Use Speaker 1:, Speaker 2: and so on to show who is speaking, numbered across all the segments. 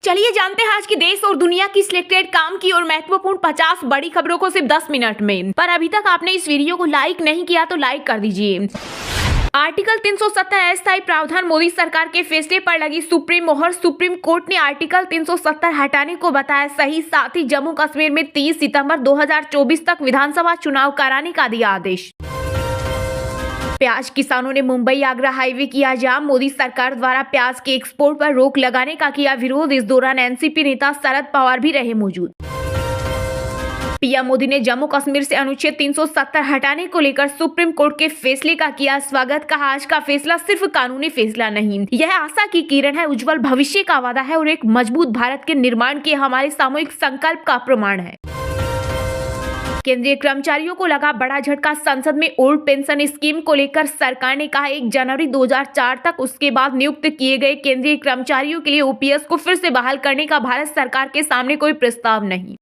Speaker 1: चलिए जानते हैं आज की देश और दुनिया की सिलेक्टेड काम की और महत्वपूर्ण 50 बड़ी खबरों को सिर्फ 10 मिनट में। पर अभी तक आपने इस वीडियो को लाइक नहीं किया तो लाइक कर दीजिए। आर्टिकल 370 अस्थायी प्रावधान मोदी सरकार के फैसले पर लगी सुप्रीम मोहर। सुप्रीम कोर्ट ने आर्टिकल 370 हटाने को बताया सही। साथ ही जम्मू कश्मीर में 30 सितंबर 2024 तक विधानसभा चुनाव कराने का दिया आदेश। प्याज किसानों ने मुंबई आगरा हाईवे किया जाम। मोदी सरकार द्वारा प्याज के एक्सपोर्ट पर रोक लगाने का किया विरोध। इस दौरान एनसीपी नेता शरद पवार भी रहे मौजूद। पीएम मोदी ने जम्मू कश्मीर से अनुच्छेद 370 हटाने को लेकर सुप्रीम कोर्ट के फैसले का किया स्वागत। कहा आज का फैसला सिर्फ कानूनी फैसला नहीं, यह आशा की किरण है, उज्जवल भविष्य का वादा है और एक मजबूत भारत के निर्माण के हमारे सामूहिक संकल्प का प्रमाण है। केंद्रीय कर्मचारियों को लगा बड़ा झटका। संसद में ओल्ड पेंशन स्कीम को लेकर सरकार ने कहा 1 जनवरी 2004 तक उसके बाद नियुक्त किए गए केंद्रीय कर्मचारियों के लिए ओपीएस को फिर से बहाल करने का भारत सरकार के सामने कोई प्रस्ताव नहीं।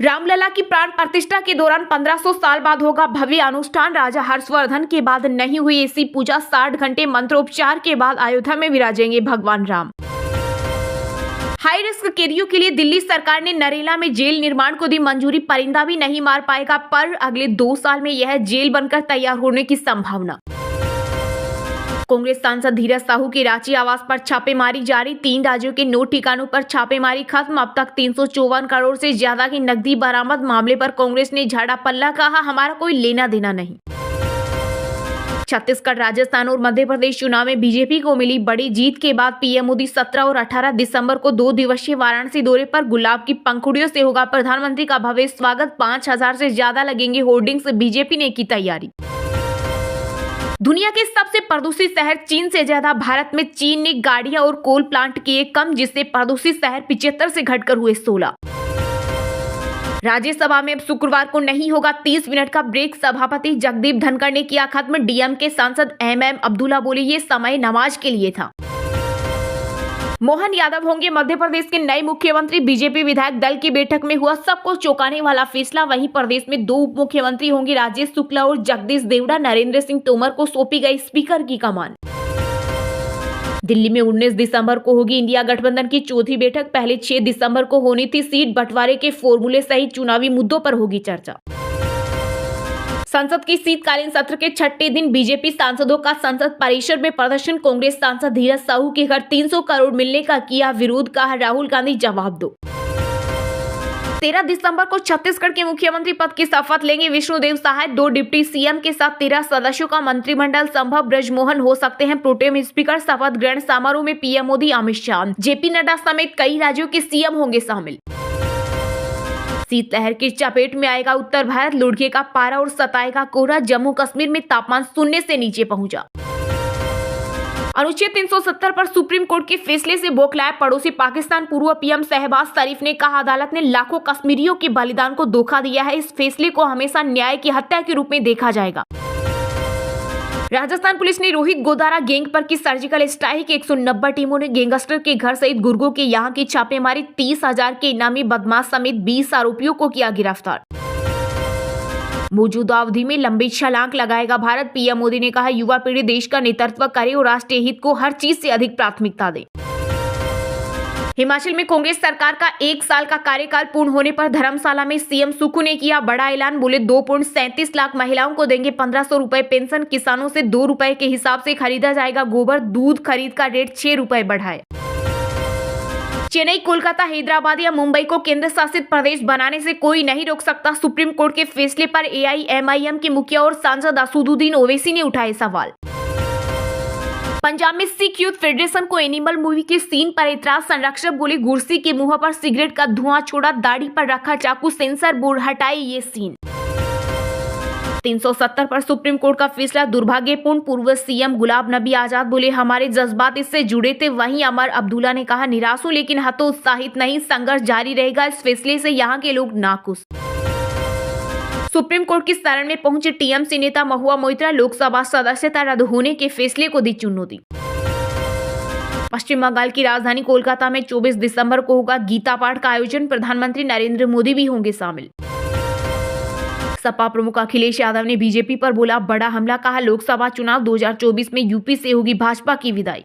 Speaker 1: रामलला की प्राण प्रतिष्ठा के दौरान 1500 साल बाद होगा भव्य अनुष्ठान। राजा हर्षवर्धन के बाद नहीं हुई ऐसी पूजा। 60 घंटे मंत्रोपचार के बाद अयोध्या में विराजेंगे भगवान राम। हाई रिस्क कैदियों के लिए दिल्ली सरकार ने नरेला में जेल निर्माण को दी मंजूरी। परिंदा भी नहीं मार पाएगा, पर अगले 2 साल में यह जेल बनकर तैयार होने की संभावना। कांग्रेस सांसद धीरज साहू के रांची आवास पर छापेमारी जारी। 3 राज्यों के 9 ठिकानों पर छापेमारी खत्म। अब तक 354 करोड़ से ज्यादा की नकदी बरामद। मामले पर कांग्रेस ने झाड़ा पल्ला, कहा हमारा कोई लेना देना नहीं। छत्तीसगढ़, राजस्थान और मध्य प्रदेश चुनाव में बीजेपी को मिली बड़ी जीत के बाद पीएम मोदी 17 और 18 दिसंबर को 2 दिवसीय वाराणसी दौरे पर। गुलाब की पंखुड़ियों से होगा प्रधानमंत्री का भव्य स्वागत। 5000 से ज्यादा लगेंगे होर्डिंग्स। बीजेपी ने की तैयारी। दुनिया के सबसे प्रदूषित शहर चीन से ज्यादा भारत में। चीन ने गाड़ियां और कोल प्लांट किए कम, जिससे प्रदूषित शहर 75 से घटकर हुए 16। राज्यसभा में अब शुक्रवार को नहीं होगा 30 मिनट का ब्रेक। सभापति जगदीप धनखड़ ने किया खत्म। डीएम के सांसद एमएम अब्दुल्ला बोले ये समय नमाज के लिए था। मोहन यादव होंगे मध्य प्रदेश के नए मुख्यमंत्री। बीजेपी विधायक दल की बैठक में हुआ सबको चौंकाने वाला फैसला। वहीं प्रदेश में 2 उप मुख्यमंत्री होंगे, राजेश शुक्ला और जगदीश देवड़ा। नरेंद्र सिंह तोमर को सौंपी गई स्पीकर की कमान। दिल्ली में 19 दिसंबर को होगी इंडिया गठबंधन की चौथी बैठक। पहले 6 दिसंबर को होनी थी। सीट बंटवारे के फॉर्मूले सहित चुनावी मुद्दों पर होगी चर्चा। संसद की शीतकालीन सत्र के 6ठे दिन बीजेपी सांसदों का संसद परिसर में प्रदर्शन। कांग्रेस सांसद धीरज साहू के घर 300 करोड़ मिलने का किया विरोध। कहा राहुल गांधी जवाब दो। 13 दिसंबर को छत्तीसगढ़ के मुख्यमंत्री पद की शपथ लेंगे विष्णुदेव साय। 2 डिप्टी सीएम के साथ 13 सदस्यों का मंत्रिमंडल संभव। ब्रजमोहन हो सकते हैं प्रोटेम स्पीकर। शपथ ग्रहण समारोह में पीएम मोदी, अमित शाह, जेपी नड्डा समेत कई राज्यों के सीएम होंगे शामिल। शीतलहर की चपेट में आएगा उत्तर भारत। लुढ़के का पारा और सताएगा कोहरा। जम्मू कश्मीर में तापमान 0 से नीचे पहुंचा। अनुच्छेद 370 पर सुप्रीम कोर्ट के फैसले से बौखलाया पड़ोसी पाकिस्तान। पूर्व पीएम शहबाज शरीफ ने कहा अदालत ने लाखों कश्मीरियों के बलिदान को धोखा दिया है। इस फैसले को हमेशा न्याय की हत्या के रूप में देखा जाएगा। राजस्थान पुलिस ने रोहित गोदारा गैंग पर की सर्जिकल स्ट्राइक। 190 टीमों ने गैंगस्टर के घर सहित गुर्गों के यहां की छापेमारी। 30,000 के इनामी बदमाश समेत 20 आरोपियों को किया गिरफ्तार। मौजूदा अवधि में लंबी छलांग लगाएगा भारत। पीएम मोदी ने कहा युवा पीढ़ी देश का नेतृत्व करे और राष्ट्रीय हित को हर चीज से अधिक प्राथमिकता दे। हिमाचल में कांग्रेस सरकार का 1 साल का कार्यकाल पूर्ण होने पर धर्मशाला में सीएम सुक्खू ने किया बड़ा ऐलान। बोले 2.37 लाख महिलाओं को देंगे 1500 रुपए पेंशन। किसानों से 2 रुपए के हिसाब से खरीदा जाएगा गोबर। दूध खरीद का रेट 6 रुपए बढ़ाए। चेन्नई, कोलकाता, हैदराबाद या मुंबई को केंद्र शासित प्रदेश बनाने से कोई नहीं रोक सकता। सुप्रीम कोर्ट के फैसले पर एआईएमआईएम के मुखिया और सांसद असदुद्दीन ओवैसी ने उठाए सवाल। पंजाब में सिख यूथ फेडरेशन को एनिमल मूवी के सीन पर एतराज। संरक्षक बोले गुरसी के मुंह पर सिगरेट का धुआं छोड़ा, दाढ़ी पर रखा चाकू, सेंसर बोर्ड हटाए ये सीन। 370 पर सुप्रीम कोर्ट का फैसला दुर्भाग्यपूर्ण। पूर्व सीएम गुलाम नबी आजाद बोले हमारे जज्बात इससे जुड़े थे। वहीं अमर अब्दुल्ला ने कहा निराश हूं लेकिन हतोत्साहित नहीं, संघर्ष जारी रहेगा। इस फैसले से यहाँ के लोग नाखुश। सुप्रीम कोर्ट की शरण में पहुंचे टीएमसी नेता महुआ मोइत्रा। लोकसभा सदस्यता रद्द होने के फैसले को दी चुनौती। पश्चिम बंगाल की राजधानी कोलकाता में 24 दिसंबर को होगा गीता पाठ का आयोजन। प्रधानमंत्री नरेंद्र मोदी भी होंगे शामिल। सपा प्रमुख अखिलेश यादव ने बीजेपी पर बोला बड़ा हमला। कहा लोकसभा चुनाव 2024 में यूपी से होगी भाजपा की विदाई।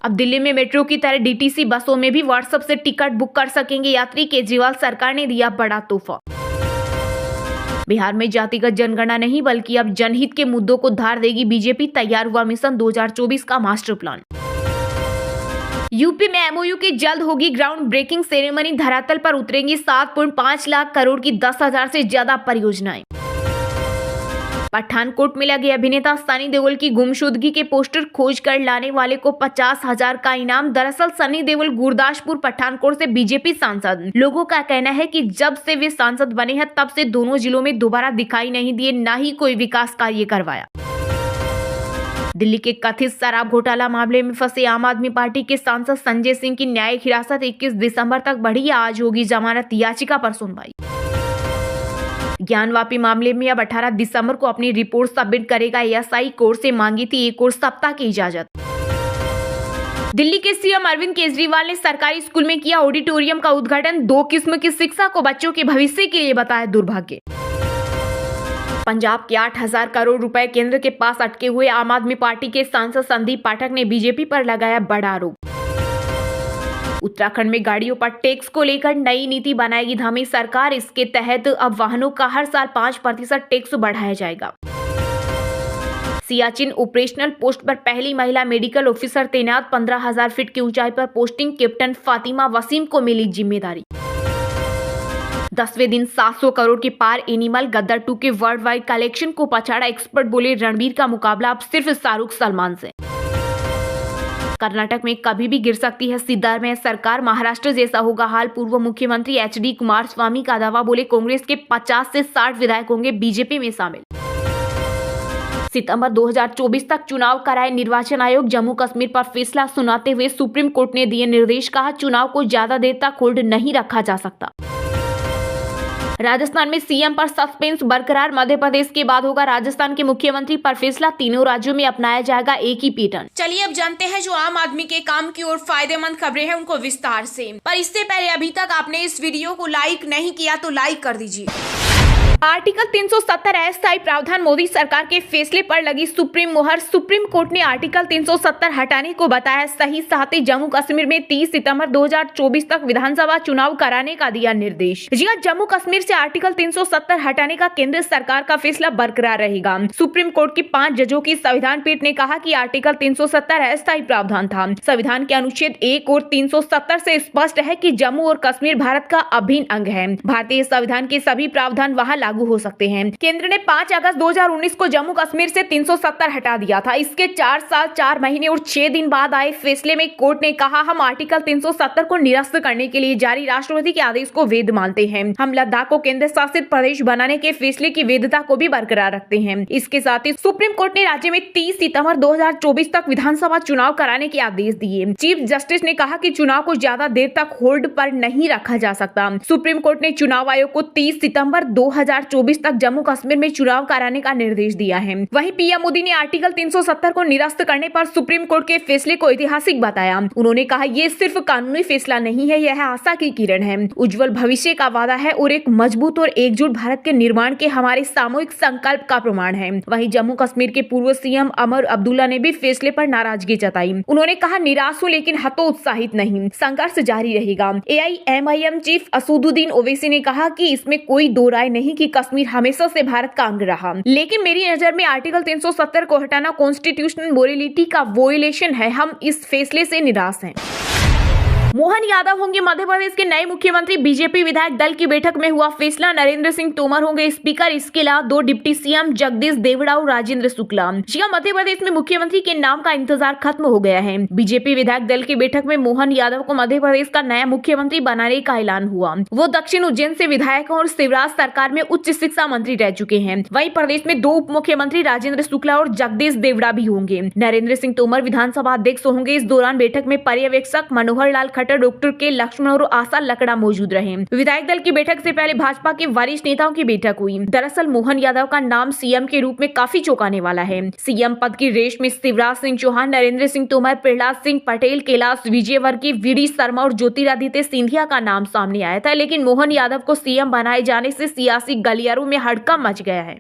Speaker 1: अब दिल्ली में मेट्रो की तरह डीटीसी बसों में भी व्हाट्सएप से टिकट बुक कर सकेंगे यात्री। केजरीवाल सरकार ने दिया बड़ा तोहफा। बिहार में जातिगत जनगणना नहीं बल्कि अब जनहित के मुद्दों को धार देगी बीजेपी। तैयार हुआ मिशन 2024 का मास्टर प्लान। यूपी में एमओयू की जल्द होगी ग्राउंड ब्रेकिंग सेरेमनी। धरातल पर उतरेंगी 7.5 लाख करोड़ की 10,000 से ज्यादा परियोजनाएं। पठानकोट में लगे अभिनेता सनी देओल की गुमशुदगी के पोस्टर खोज कर लाने वाले को 50,000 का इनाम। दरअसल सनी देओल गुरदासपुर पठानकोट से बीजेपी सांसद। लोगों का कहना है कि जब से वे सांसद बने हैं तब से दोनों जिलों में दोबारा दिखाई नहीं दिए, न ही कोई विकास कार्य करवाया। दिल्ली के कथित शराब घोटाला मामले में फंसे आम आदमी पार्टी के सांसद संजय सिंह की न्यायिक हिरासत 21 दिसंबर तक बढ़ी। आज होगी जमानत याचिका पर सुनवाई। ज्ञानवापी मामले में अब 18 दिसंबर को अपनी रिपोर्ट सबमिट करेगा एएसआई। कोर्ट से मांगी थी एक और सप्ताह की इजाजत। दिल्ली के सीएम अरविंद केजरीवाल ने सरकारी स्कूल में किया ऑडिटोरियम का उद्घाटन। 2 किस्म की शिक्षा को बच्चों के भविष्य के लिए बताया दुर्भाग्य। पंजाब के 8,000 करोड़ रुपए केंद्र के पास अटके हुए आम आदमी पार्टी के सांसद संदीप पाठक ने बीजेपी पर लगाया बड़ा आरोप। उत्तराखंड में गाड़ियों पर टैक्स को लेकर नई नीति बनाएगी धामी सरकार। इसके तहत अब वाहनों का हर साल 5% टैक्स बढ़ाया जाएगा। सियाचिन ऑपरेशनल पोस्ट पर पहली महिला मेडिकल ऑफिसर तैनात। 15,000 फीट की ऊंचाई पर पोस्टिंग। कैप्टन फातिमा वसीम को मिली जिम्मेदारी। 10वें दिन 700 करोड़ के पार एनिमल। गदर 2 के वर्ल्ड वाइड कलेक्शन को पछाड़ा। एक्सपर्ट बोले रणबीर का मुकाबला अब सिर्फ शाहरुख सलमान से। कर्नाटक में कभी भी गिर सकती है सिद्धरामैया सरकार। महाराष्ट्र जैसा होगा हाल। पूर्व मुख्यमंत्री एचडी कुमारस्वामी का दावा। बोले कांग्रेस के 50 से 60 विधायक होंगे बीजेपी में शामिल। सितंबर 2024 तक चुनाव कराए निर्वाचन आयोग। जम्मू कश्मीर पर फैसला सुनाते हुए सुप्रीम कोर्ट ने दिए निर्देश। कहा चुनाव को ज्यादा देर तक होल्ड नहीं रखा जा सकता। राजस्थान में सीएम पर सस्पेंस बरकरार। मध्य प्रदेश के बाद होगा राजस्थान के मुख्यमंत्री पर फैसला। तीनों राज्यों में अपनाया जाएगा एक ही पैटर्न। चलिए अब जानते हैं जो आम आदमी के काम की और फायदेमंद खबरें हैं उनको विस्तार से। पर इससे पहले अभी तक आपने इस वीडियो को लाइक नहीं किया तो लाइक कर दीजिए। आर्टिकल 370 अस्थायी प्रावधान। मोदी सरकार के फैसले पर लगी सुप्रीम मुहर। सुप्रीम कोर्ट ने आर्टिकल 370 हटाने को बताया सही। साथ ही जम्मू कश्मीर में 30 सितंबर 2024 तक विधानसभा चुनाव कराने का दिया निर्देश। जी हां, जम्मू कश्मीर से आर्टिकल 370 हटाने का केंद्र सरकार का फैसला बरकरार रहेगा। सुप्रीम कोर्ट की 5 जजों की संविधान पीठ ने कहा कि आर्टिकल 370 अस्थायी प्रावधान था। संविधान के अनुच्छेद 1 और 370 से स्पष्ट है कि जम्मू और कश्मीर भारत का अभिन्न अंग है। भारतीय संविधान के सभी प्रावधान वहां लागू हो सकते हैं। केंद्र ने 5 अगस्त 2019 को जम्मू कश्मीर से 370 हटा दिया था। इसके 4 साल 4 महीने और 6 दिन बाद आए फैसले में कोर्ट ने कहा हम आर्टिकल 370 को निरस्त करने के लिए जारी राष्ट्रपति के आदेश को वैध मानते हैं। हम लद्दाख को केंद्र शासित प्रदेश बनाने के फैसले की वैधता को भी बरकरार रखते हैं। इसके साथ ही सुप्रीम कोर्ट ने राज्य में 30 सितंबर 2024 तक विधानसभा चुनाव कराने के आदेश दिए। चीफ जस्टिस ने कहा कि चुनाव को ज्यादा देर तक होल्ड पर नहीं रखा जा सकता। सुप्रीम कोर्ट ने चुनाव आयोग को 30 सितंबर 2024 तक जम्मू कश्मीर में चुनाव कराने का निर्देश दिया है। वहीं पीएम मोदी ने आर्टिकल 370 को निरस्त करने पर सुप्रीम कोर्ट के फैसले को ऐतिहासिक बताया। उन्होंने कहा ये सिर्फ कानूनी फैसला नहीं है, यह आशा की किरण है, उज्जवल भविष्य का वादा है और एक मजबूत और एकजुट भारत के निर्माण के हमारे सामूहिक संकल्प का प्रमाण है। वहीं जम्मू कश्मीर के पूर्व सीएम अमर अब्दुल्ला ने भी फैसले पर नाराजगी जताई। उन्होंने कहा निराश हूं लेकिन हतोत्साहित नहीं, संघर्ष जारी रहेगा। एआईएमआईएम चीफ असदुद्दीन ओवैसी ने कहा कि इसमें कोई दो राय नहीं कि कश्मीर हमेशा से भारत का अंग रहा, लेकिन मेरी नजर में आर्टिकल 370 को हटाना कॉन्स्टिट्यूशनल मोरालिटी का वोलेशन है। हम इस फैसले से निराश हैं। मोहन यादव होंगे मध्य प्रदेश के नए मुख्यमंत्री। बीजेपी विधायक दल की बैठक में हुआ फैसला। नरेंद्र सिंह तोमर होंगे स्पीकर। इसके अलावा 2 डिप्टी सीएम जगदीश देवड़ा और राजेंद्र शुक्ला। मध्य प्रदेश में मुख्यमंत्री के नाम का इंतजार खत्म हो गया है। बीजेपी विधायक दल की बैठक में मोहन यादव को मध्य प्रदेश का नया मुख्यमंत्री बनाने का ऐलान हुआ। वो दक्षिण उज्जैन से विधायक और शिवराज सरकार में उच्च शिक्षा मंत्री रह चुके हैं। वहीं प्रदेश में 2 उप मुख्यमंत्री राजेंद्र शुक्ला और जगदीश देवड़ा भी होंगे। नरेंद्र सिंह तोमर विधानसभा अध्यक्ष होंगे। इस दौरान बैठक में पर्यवेक्षक मनोहर लाल खट्टर, डॉक्टर के लक्ष्मण और आशा लकड़ा मौजूद रहे। विधायक दल की बैठक से पहले भाजपा के वरिष्ठ नेताओं की बैठक हुई। दरअसल मोहन यादव का नाम सीएम के रूप में काफी चौंकाने वाला है। सीएम पद की रेस में शिवराज सिंह चौहान, नरेंद्र सिंह तोमर, प्रहलाद सिंह पटेल, कैलाश विजयवर्गीय, वीडी शर्मा और ज्योतिरादित्य सिंधिया का नाम सामने आया था, लेकिन मोहन यादव को सीएम बनाए जाने से सियासी गलियारों में हड़कंप मच गया है।